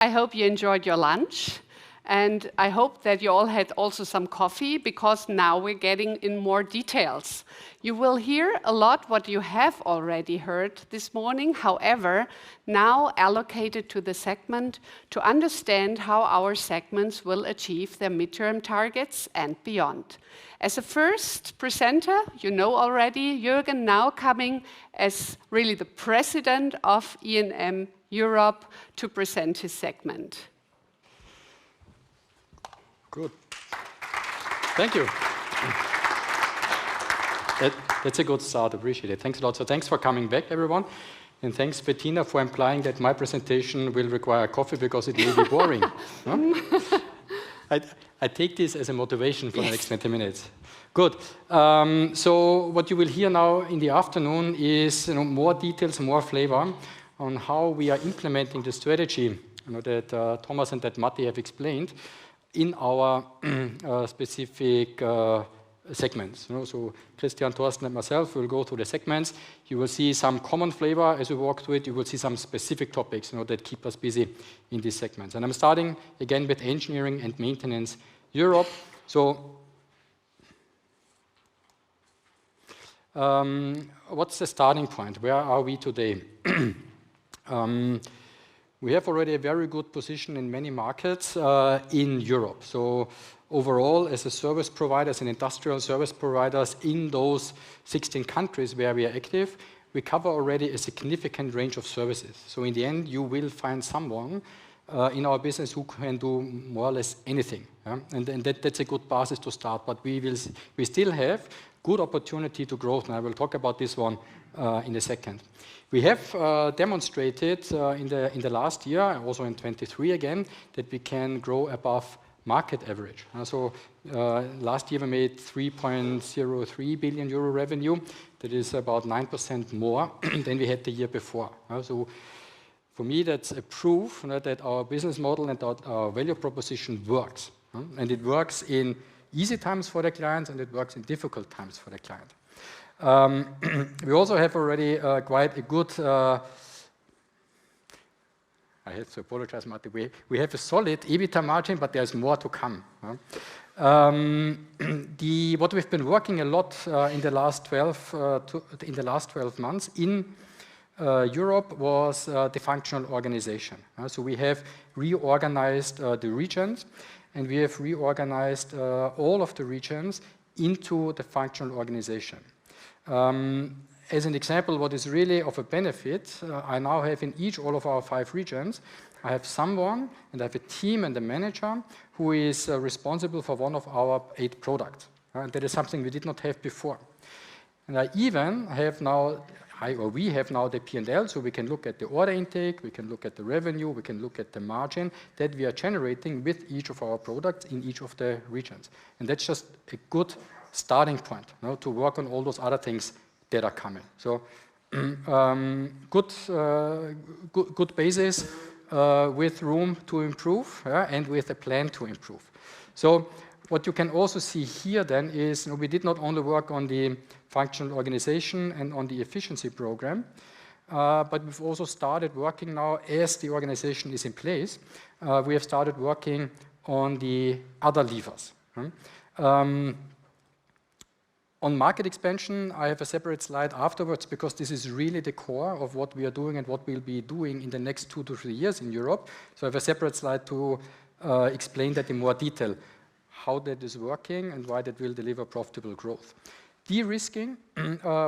I hope you enjoyed your lunch, and I hope that you all had also some coffee, because now we're getting in more details. You will hear a lot what you have already heard this morning, however, now allocated to the segment to understand how our segments will achieve their midterm targets and beyond. As a first presenter, you know already, Jürgen now coming as really the president of E&M Europe to present his segment. Good. Thank you. That's a good start. Appreciate it. Thanks a lot. So thanks for coming back, everyone. And thanks, Bettina, for implying that my presentation will require coffee because it will be boring. I take this as a motivation for the next 20 minutes. Good. So what you will hear now in the afternoon is more details, more flavor on how we are implementing the strategy that Thomas and that Matti have explained in our specific segments. So Christian, Thorsten, and myself will go through the segments. You will see some common flavor as we walk through it. You will see some specific topics that keep us busy in these segments. And I'm starting again with Engineering and Maintenance Europe. So what's the starting point? Where are we today? We have already a very good position in many markets in Europe. So overall, as a service provider, as an industrial service providers in those 16 countries where we are active, we cover already a significant range of services. So in the end, you will find someone in our business who can do more or less anything. And that's a good basis to start. But we still have good opportunity to growth, and I will talk about this one in a second. We have demonstrated in the last year, also in 23 again, that we can grow above market average. So last year we made 3.03 billion euro revenue. That is about 9% more than we had the year before. So for me, that's a proof that our business model and our value proposition works. And it works in easy times for the clients, and it works in difficult times for the client. We also have already quite a good, I have to apologize, Matti, we have a solid EBITDA margin, but there's more to come. What we've been working a lot in the last 12 months in Europe was the functional organization. So we have reorganized the regions, and we have reorganized all of the regions into the functional organization. As an example, what is really of a benefit, I now have in all of our 5 regions, I have someone, and I have a team and a manager who is responsible for one of our 8 products. That is something we did not have before. And I even have now, we have now the P&L, so we can look at the order intake, we can look at the revenue, we can look at the margin that we are generating with each of our products in each of the regions. And that's just a good starting point to work on all those other things that are coming. So good basis with room to improve and with a plan to improve. So what you can also see here then is we did not only work on the functional organization and on the efficiency program, but we've also started working now as the organization is in place. We have started working on the other levers. On market expansion, I have a separate slide afterwards because this is really the core of what we are doing and what we'll be doing in the next 2 to 3 years in Europe. So I have a separate slide to explain that in more detail, how that is working and why that will deliver profitable growth. De-risking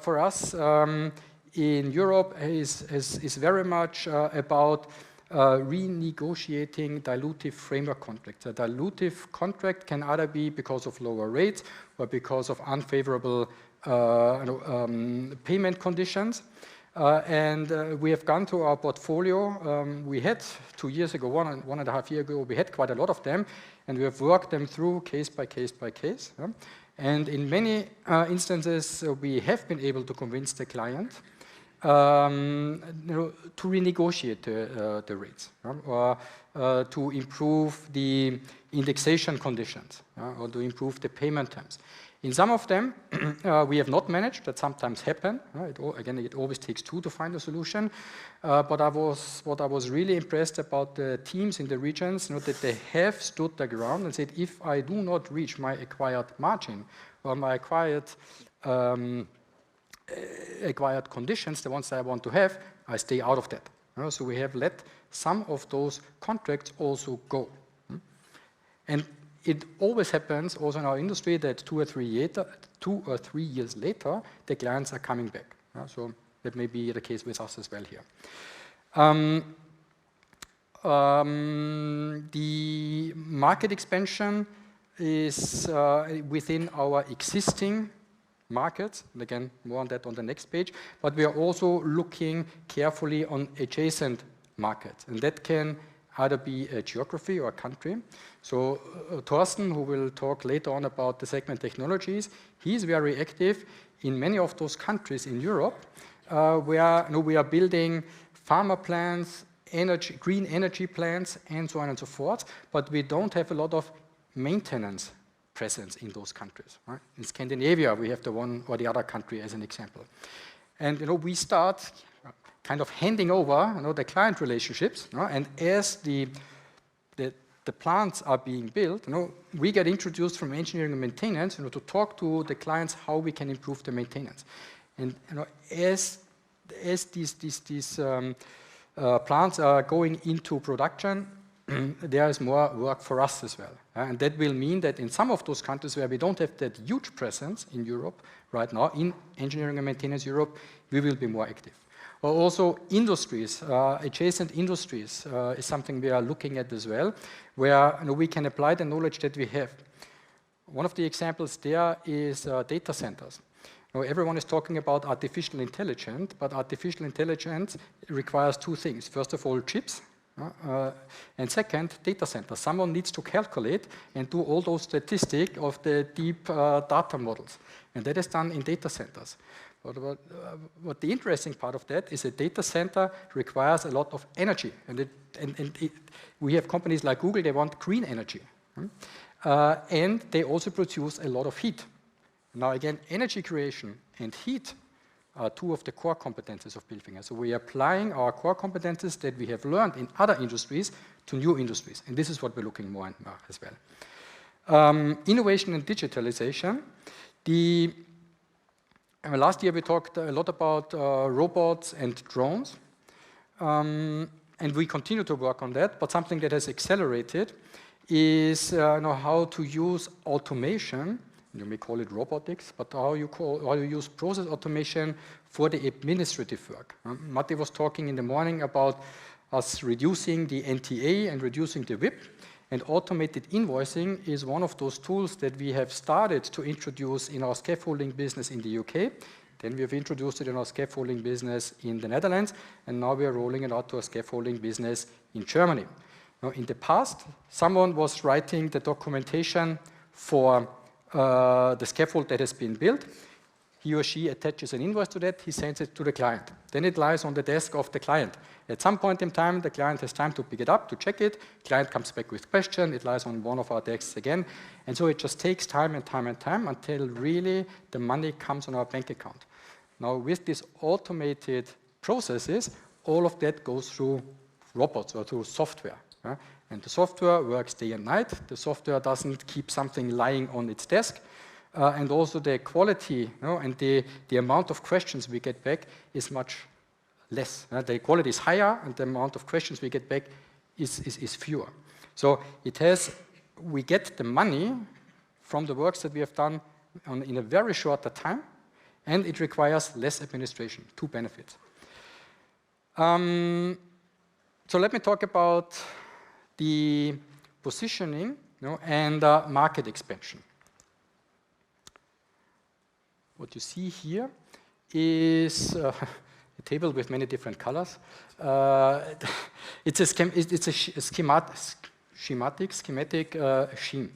for us in Europe is very much about renegotiating dilutive framework contracts. A dilutive contract can either be because of lower rates or because of unfavorable payment conditions. And we have gone through our portfolio. We had 2 years ago, 1.5 years ago, we had quite a lot of them, and we have worked them through case by case by case. And in many instances, we have been able to convince the client to renegotiate the rates or to improve the indexation conditions or to improve the payment terms. In some of them, we have not managed. That sometimes happen. Again, it always takes two to find a solution. But what I was really impressed about the teams in the regions, that they have stood their ground and said, if I do not reach my acquired margin or my acquired conditions, the ones that I want to have, I stay out of that. So we have let some of those contracts also go. And it always happens also in our industry that 2 or 3 years later, the clients are coming back. So that may be the case with us as well here. The market expansion is within our existing markets, and again, more on that on the next page, but we are also looking carefully on adjacent markets, and that can either be a geography or a country. So Thorsten, who will talk later on about the segment technologies, he's very active in many of those countries in Europe where we are building pharma plants, green energy plants, and so on and so forth, but we don't have a lot of maintenance presence in those countries. Right? In Scandinavia, we have the one or the other country as an example. And we start kind of handing over the client relationships, and as the plants are being built, we get introduced from engineering and maintenance to talk to the clients how we can improve the maintenance. And as these plants are going into production, there is more work for us as well. And that will mean that in some of those countries where we don't have that huge presence in Europe right now, in engineering and maintenance Europe, we will be more active. Also industries, adjacent industries is something we are looking at as well, where we can apply the knowledge that we have. One of the examples there is data centers. Now, everyone is talking about artificial intelligence, but artificial intelligence requires two things. First of all, chips, and second, data centers. Someone needs to calculate and do all those statistics of the deep data models, and that is done in data centers. What the interesting part of that is a data center requires a lot of energy, and we have companies like Google, they want green energy, and they also produce a lot of heat. Now again, energy creation and heat are two of the core competences of Bilfinger. So we are applying our core competences that we have learned in other industries to new industries, and this is what we're looking more and more as well. Innovation and digitalization. Last year we talked a lot about robots and drones, and we continue to work on that, but something that has accelerated is how to use automation. You may call it robotics, but how you use process automation for the administrative work. Matti was talking in the morning about us reducing the NTA and reducing the WIP, and automated invoicing is one of those tools that we have started to introduce in our scaffolding business in the UK. Then we have introduced it in our scaffolding business in the Netherlands, and now we are rolling it out to our scaffolding business in Germany. Now, in the past, someone was writing the documentation for the scaffold that has been built. He or she attaches an invoice to that, he sends it to the client. Then it lies on the desk of the client. At some point in time, the client has time to pick it up, to check it. Client comes back with question, it lies on one of our desks again. And so it just takes time and time and time until really the money comes on our bank account. Now with these automated processes, all of that goes through robots or through software. And the software works day and night. The software doesn't keep something lying on its desk. And also the quality and the amount of questions we get back is much less. The quality is higher and the amount of questions we get back is fewer. So we get the money from the works that we have done in a very short time, and it requires less administration. Two benefits. So let me talk about the positioning and market expansion. What you see here is a table with many different colors. It's a schematic scheme.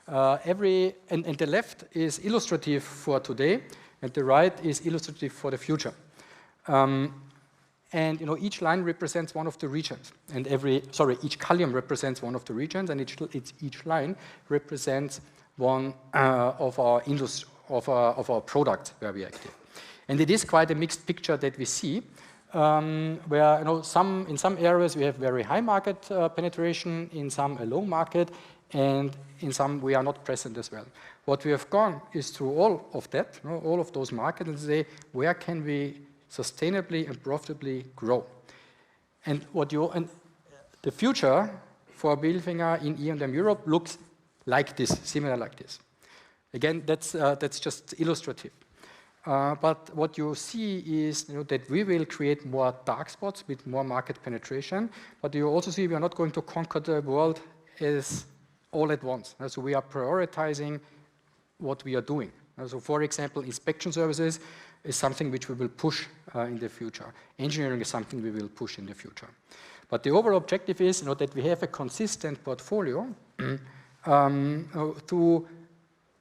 And the left is illustrative for today, and the right is illustrative for the future. And each line represents one of the regions, and each column represents one of the regions, and each line represents one of our products where we are active. And it is quite a mixed picture that we see, where in some areas we have very high market penetration, in some a low market, and in some we are not present as well. What we have gone is through all of that, all of those markets, and say where can we sustainably and profitably grow. And the future for Bilfinger in E&M Europe looks like this, similar like this. Again, that's just illustrative. But what you see is that we will create more dark spots with more market penetration. But you also see we are not going to conquer the world as all at once. So we are prioritizing what we are doing. So for example, inspection services is something which we will push in the future. Engineering is something we will push in the future. But the overall objective is that we have a consistent portfolio to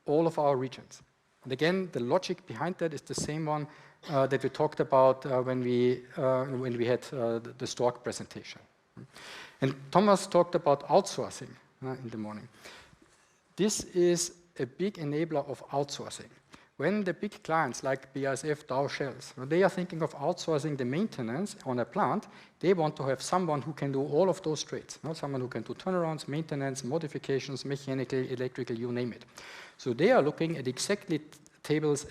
all of our regions. And again, the logic behind that is the same one that we talked about when we had the Stork presentation. And Thomas talked about outsourcing in the morning. This is a big enabler of outsourcing. When the big clients like BASF, Dow, Shells, they are thinking of outsourcing the maintenance on a plant, they want to have someone who can do all of those trades. Someone who can do turnarounds, maintenance, modifications, mechanical, electrical, you name it. So they are looking at exactly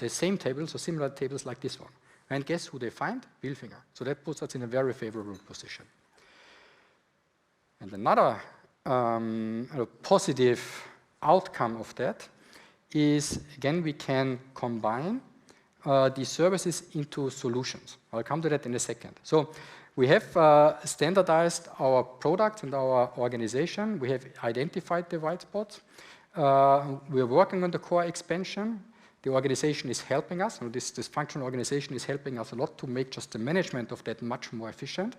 same tables, or similar tables like this one. And guess who they find? Bilfinger. So that puts us in a very favorable position. And another positive outcome of that is, again, we can combine these services into solutions. I'll come to that in a second. So we have standardized our product and our organization. We have identified the white spots. We are working on the core expansion. The organization is helping us. This functional organization is helping us a lot to make just the management of that much more efficient.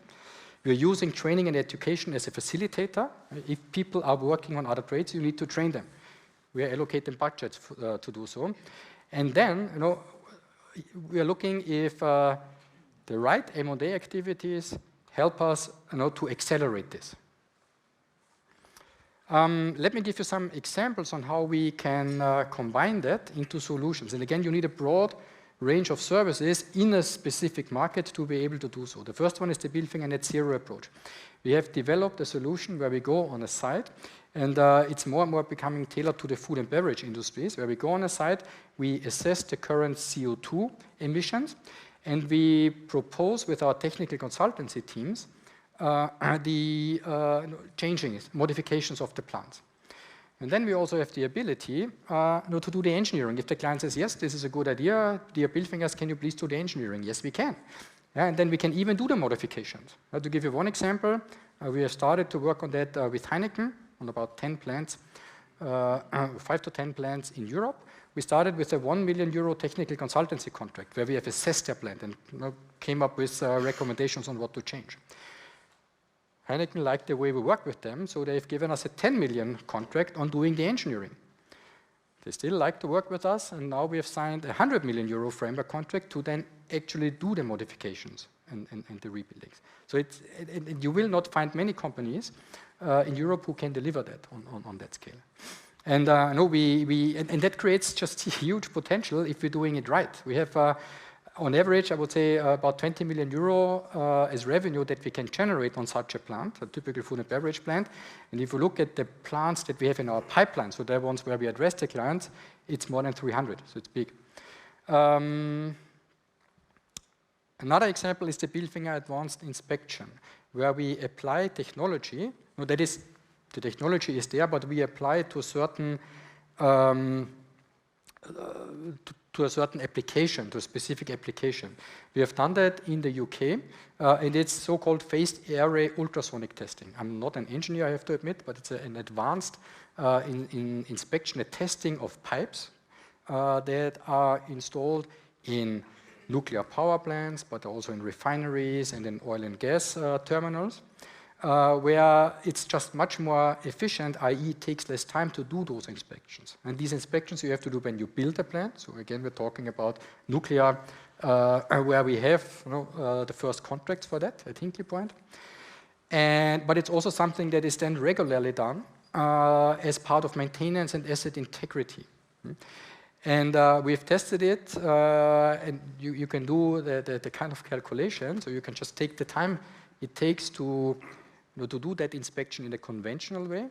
We are using training and education as a facilitator. If people are working on other trades, you need to train them. We are allocating budgets to do so. And then, we are looking if the right M&A activities help us to accelerate this. Let me give you some examples on how we can combine that into solutions. And again, you need a broad range of services in a specific market to be able to do so. The first one is the Bilfinger Net Zero approach. We have developed a solution where we go on a site, and it's more and more becoming tailored to the food and beverage industries, where we go on a site, we assess the current CO2 emissions, and we propose with our technical consultancy teams the modifications of the plants. And then we also have the ability to do the engineering. If the client says, yes, this is a good idea, dear Bilfingers, can you please do the engineering? Yes, we can. And then we can even do the modifications. To give you one example, we have started to work on that with Heineken on about 10 plants, 5 to 10 plants in Europe. We started with a 1 million euro technical consultancy contract where we have assessed their plant and came up with recommendations on what to change. Heineken liked the way we work with them, so they've given us a 10 million contract on doing the engineering. They still like to work with us, and now we have signed a 100 million euro framework contract to then actually do the modifications and the rebuildings. So you will not find many companies in Europe who can deliver that on that scale. And and that creates just huge potential if we're doing it right. We have on average, I would say about 20 million euro as revenue that we can generate on such a plant, a typical food and beverage plant. And if you look at the plants that we have in our pipeline, so the ones where we address the clients, it's more than 300, so it's big. Another example is the Bilfinger Advanced Inspection, where we apply technology. That is, the technology is there, but we apply it to a certain application, to a specific application. We have done that in the UK, and it's so-called phased array ultrasonic testing. I'm not an engineer, I have to admit, but it's an advanced inspection, a testing of pipes that are installed in nuclear power plants, but also in refineries and in oil and gas terminals, where it's just much more efficient, i.e. it takes less time to do those inspections. And these inspections you have to do when you build a plant. So again, we're talking about nuclear, where we have the first contracts for that at Hinkley Point. But it's also something that is then regularly done as part of maintenance and asset integrity. And we've tested it, and you can do the kind of calculation, so you can just take the time it takes to do that inspection in a conventional way,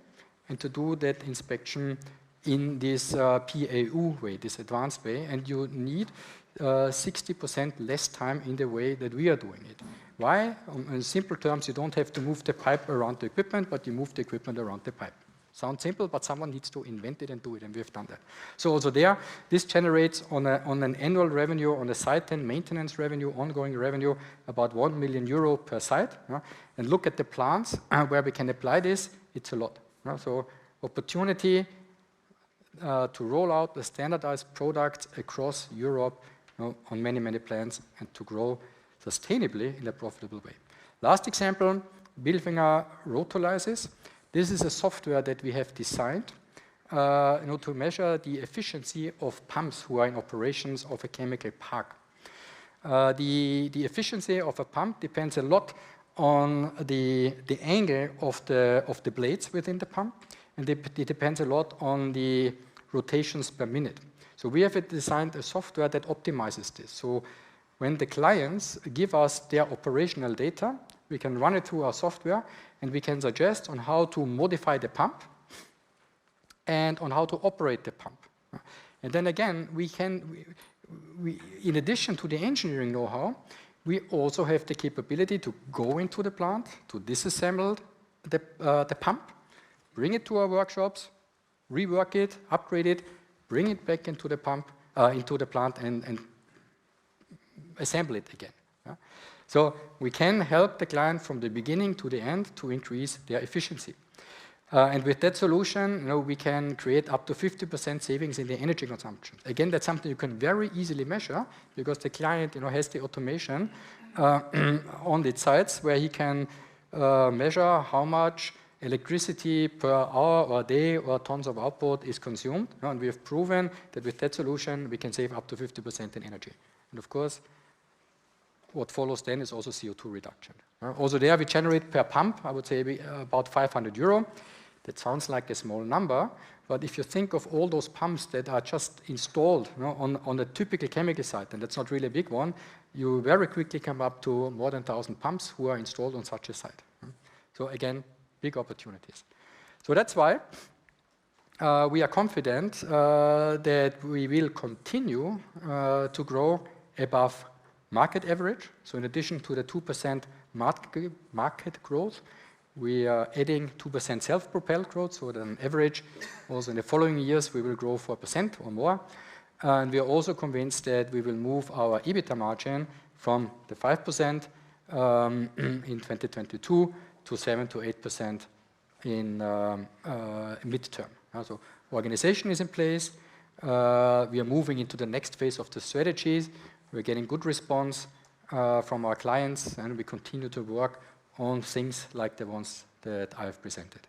and to do that inspection in this PAU way, this advanced way, and you need 60% less time in the way that we are doing it. Why? In simple terms, you don't have to move the pipe around the equipment, but you move the equipment around the pipe. Sounds simple, but someone needs to invent it and do it, and we've done that. So also there, this generates on an annual revenue, on the site and maintenance revenue, ongoing revenue, about 1 million euro per site. And look at the plants where we can apply this, it's a lot. So opportunity to roll out the standardized products across Europe on many, many plants, and to grow sustainably in a profitable way. Last example, Bilfinger rotolysis. This is a software that we have designed to measure the efficiency of pumps who are in operations of a chemical park. The efficiency of a pump depends a lot on the angle of the blades within the pump, and it depends a lot on the rotations per minute. So we have designed a software that optimizes this. So when the clients give us their operational data, we can run it through our software, and we can suggest on how to modify the pump and on how to operate the pump. And then again, we in addition to the engineering know-how, we also have the capability to go into the plant, to disassemble the pump, bring it to our workshops, rework it, upgrade it, bring it back into the pump, into the plant, and assemble it again. So we can help the client from the beginning to the end to increase their efficiency. And with that solution, we can create up to 50% savings in the energy consumption. Again, that's something you can very easily measure, because the client has the automation on its sites where he can measure how much electricity per hour or day or tons of output is consumed. And we have proven that with that solution, we can save up to 50% in energy. And of course, what follows then is also CO2 reduction. Also there, we generate per pump, I would say, about 500 euro. That sounds like a small number, but if you think of all those pumps that are just installed on a typical chemical site, and that's not really a big one, you very quickly come up to more than 1,000 pumps who are installed on such a site. So again, big opportunities. So that's why we are confident that we will continue to grow above market average. So in addition to the 2% market growth, we are adding 2% self-propelled growth, so that on average, also in the following years, we will grow 4% or more. And we are also convinced that we will move our EBITDA margin from the 5% in 2022 to 7 to 8% in midterm. So organization is in place. We are moving into the next phase of the strategies. We're getting good response from our clients, and we continue to work on things like the ones that I have presented.